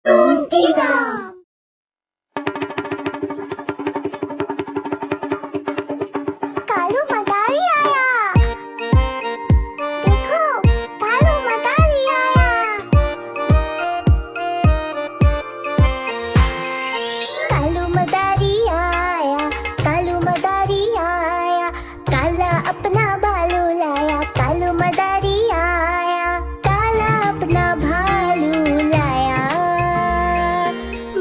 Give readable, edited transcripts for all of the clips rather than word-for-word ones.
Tontiram. Kalu मदारी आया। देखो, कालू मदारी आया। कालू मदारी आया, कालू मदारी आया। काला अपना भालू लाया, कालू मदारी आया। काला अपना भालू लाया,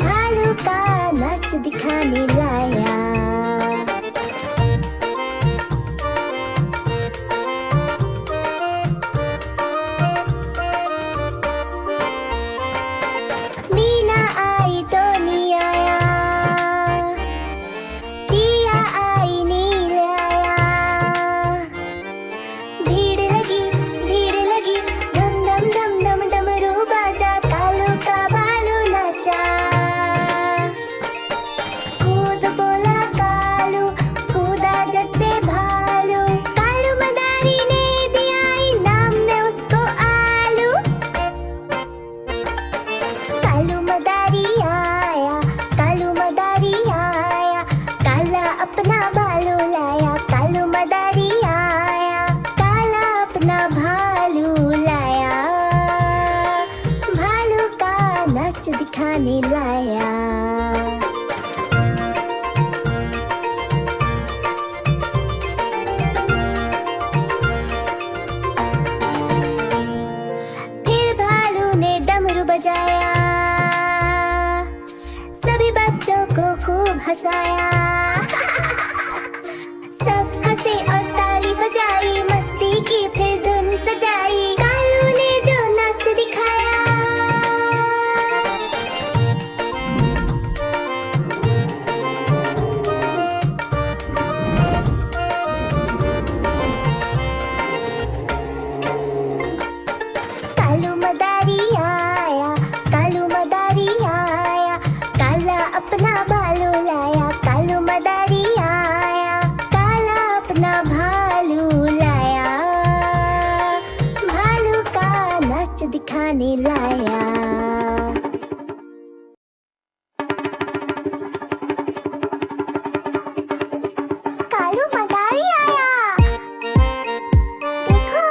भालू का नाच दिखाने लाया। मीना आई तो नहीं आया, टिया आई नील आया। भीड़ लगी धम धम धम धम डमरू बाजा। कालू का भालू नाचा, कूद बोला कालू, कूदा झट से भालू। कालू मदारी ने दिया इनाम में उसको आलू। कालू मदारी आया, कालू मदारी आया। काला अपना भालू लाया, कालू मदारी आया। काला अपना भालू लाया, भालू का नाच दिखाने लाया। फिर भालू ने डमरू बजाया, सभी बच्चों को खूब हंसाया। सब हंसे और ताली बजाई, मस्ती की फिर धुन सजाई। कालू ने जो नाच दिखाया, कालू मदारी आया, कालू मदारी आया। काला अपना भालू लाया, कालू मदारी आया। काला अपना भालू लाया, भालू का नाच दिखाने लाया। कालू मदारी आया। देखो,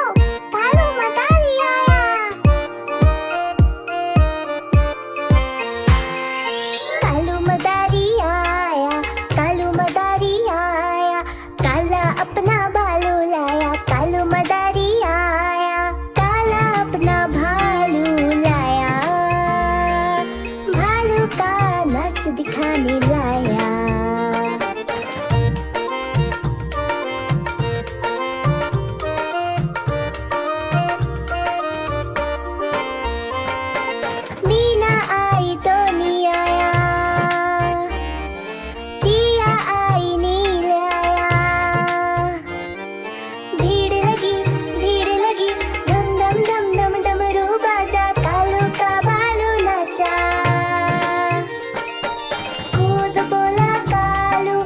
कालू मदारी आया। कालू मदारी आया, कालू मदारी आया। काला अपना भालू लाया, कालू मदारी आया। काला अपना भालू लाया, भालू का नाच दिखाने लाया। मीना आई तो नहीं आया, टिया आई नील आया। भीड़ लगी धम धम धम धम डमरू बाजा। कालू का भालू नाचा, कूद बोला कालू,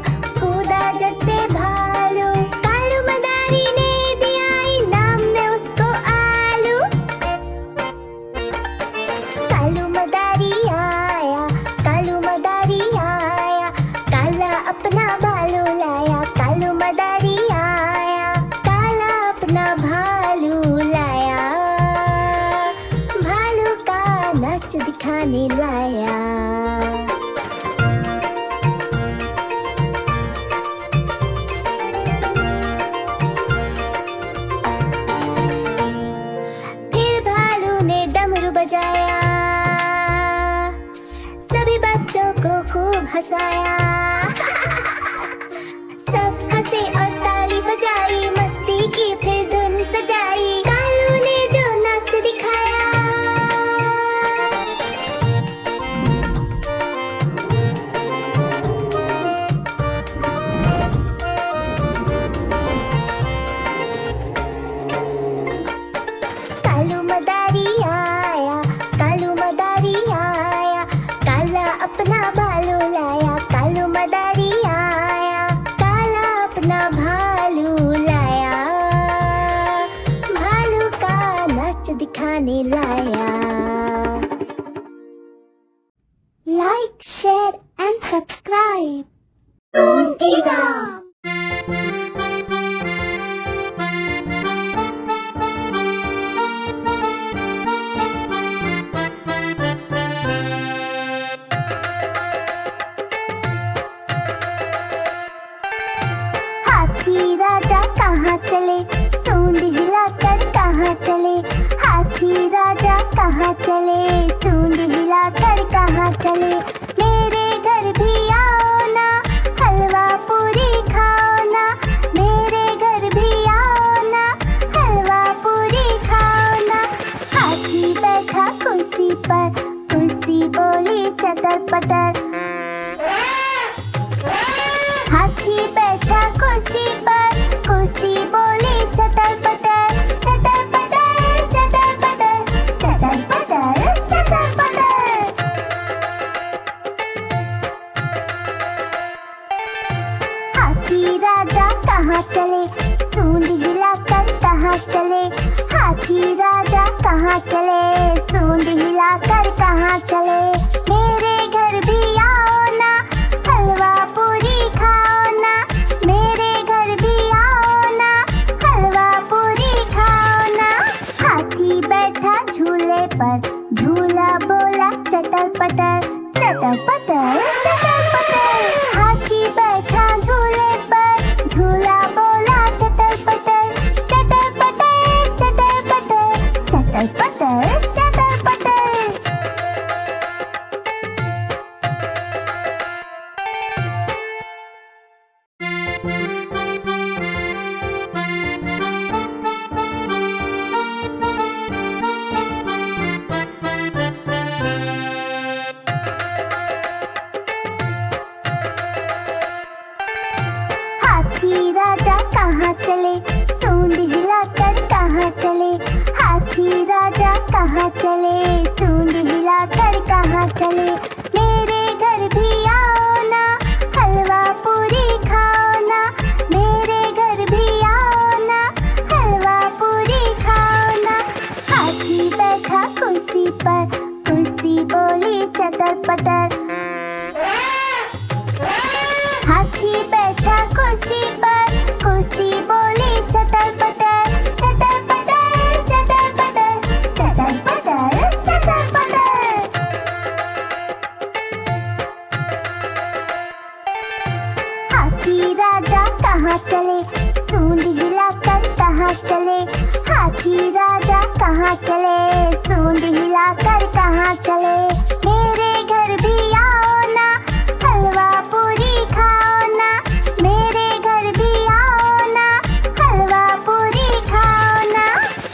कूदा झट से भालू। कालू मदारी ने दिया इनाम में उसको आलू। कालू मदारी आया, कालू मदारी आया। काला अपना भालू लाया, कालू मदारी आया। काला अपना भालू लाया, भालू का नाच दिखाने लाया। फिर भालू ने डमरू बजाया, सभी बच्चों को खूब हंसाया। सब हंसे और ताली बजाई, मस्ती की फिर धुन सजाई। कालू ने जो नाच दिखाया, कालू मदारी आया, कालू मदारी आया। काला अपना भालू लाया, Kalu Like, share and subscribe. Toontigram. हाथी राजा कहाँ चले, सूंड हिलाकर कहाँ चले। हाथी राजा कहाँ चले, सूंड हिलाकर कहाँ चले। मेरे घर भी आओ ना, हलवा पूरी खाओ ना। मेरे घर भी आओ ना, हलवा पूरी खाओ ना। हाथी बैठा कुर्सी पर, कुर्सी बोली चटर पटर। हाथी बैठा कुर्सी पर, कुर्सी बोली चटर पटर। चटर पटर चटर पटर, चटर पटर चटर पटर। हाथी राजा कहाँ चले, सूंड हिलाकर कहाँ चले। हाथी राजा कहाँ चले, सूंड हिलाकर कहाँ चले। मेरे घर भी आओ ना, हलवा पूरी खाओ ना। मेरे घर भी आओ ना, हलवा पूरी खाओ ना। हाथी बैठा झूले पर, झूला बोला चटर पटर। चटर पटर चटर पटर। हाथी बैठा झूले पर, झूला बोला चटर पटर। चटर पटर चटर पटर, चटर पटर चटर पटर। हाथी राजा कहाँ चले, सूंड हिलाकर कहाँ चले। हाथी राजा कहाँ चले, सूंड हिलाकर कहाँ चले। मेरे घर भी आओ ना, हलवा पूरी खाओ ना। मेरे घर भी आओ ना, हलवा पूरी खाओ ना। हाथी बैठा कुर्सी पर, कुर्सी बोली चटर पटर। हाथी बैठा कुर्सी पर, कुर्सी बोली चटर पटर। चटर पटर चटर पटर, चटर पटर चटर पटर। हाथी राजा कहाँ चले, सूंड हिलाकर कहाँ चले। हाथी राजा कहाँ चले, सूंड हिलाकर कहाँ चले। मेरे घर भी आओ ना, हलवा पूरी खाओ ना। मेरे घर भी आओ ना, हलवा पूरी खाओ ना।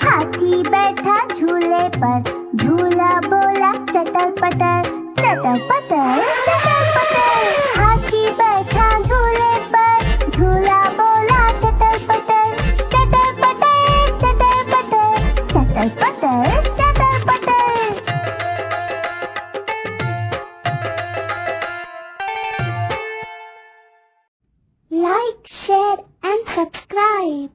हाथी बैठा झूले पर, झूला बोला चटर पटर। चटर पटर चटर पटर। हाथी बैठा झूले पर, झूला बोला चटर पटर। चटर पटर चटर पटर, चटर पटर चटर पटर। Like, share and subscribe.